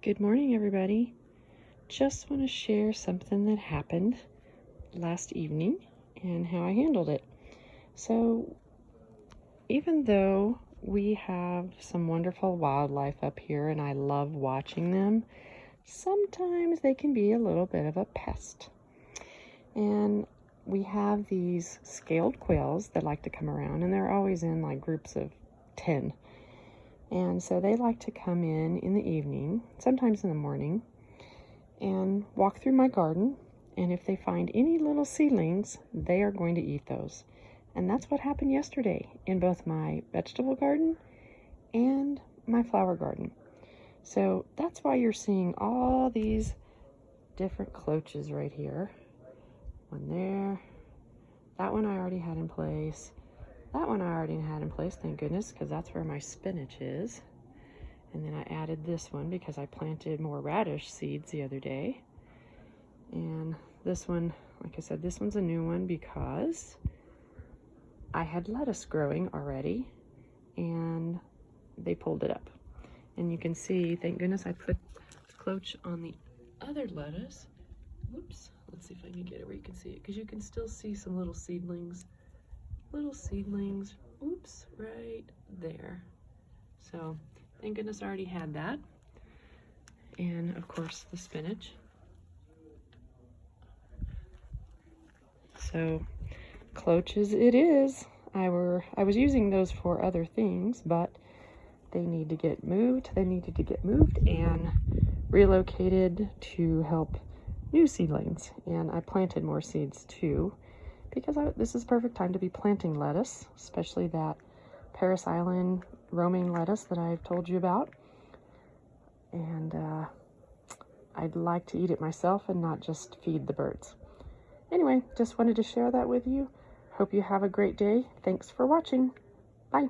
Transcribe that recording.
Good morning, everybody. Just want to share something that happened last evening and how I handled it. So, even though we have some wonderful wildlife up here and I love watching them, sometimes they can be a little bit of a pest. And we have these scaled quails that like to come around, and they're always in like groups of 10. And so they like to come in the evening, sometimes in the morning, and walk through my garden. And if they find any little seedlings, they are going to eat those. And that's what happened yesterday in both my vegetable garden and my flower garden. So that's why you're seeing all these different cloches right here. One there. That one I already had in place. That one I already had in place, thank goodness, because that's where my spinach is. And then I added this one because I planted more radish seeds the other day. And this one, like I said, this one's a new one because I had lettuce growing already and they pulled it up. And you can see, thank goodness I put cloche on the other lettuce. Whoops, let's see if I can get it where you can see it, because you can still see some little seedlings. Oops, right there. So thank goodness I already had that. And of course the spinach. So cloches it is. I was using those for other things, but they need to get moved. They needed to get moved and relocated to help new seedlings. And I planted more seeds too, because this is the perfect time to be planting lettuce, especially that Paris Island romaine lettuce that I've told you about. And I'd like to eat it myself and not just feed the birds. Anyway, just wanted to share that with you. Hope you have a great day. Thanks for watching. Bye.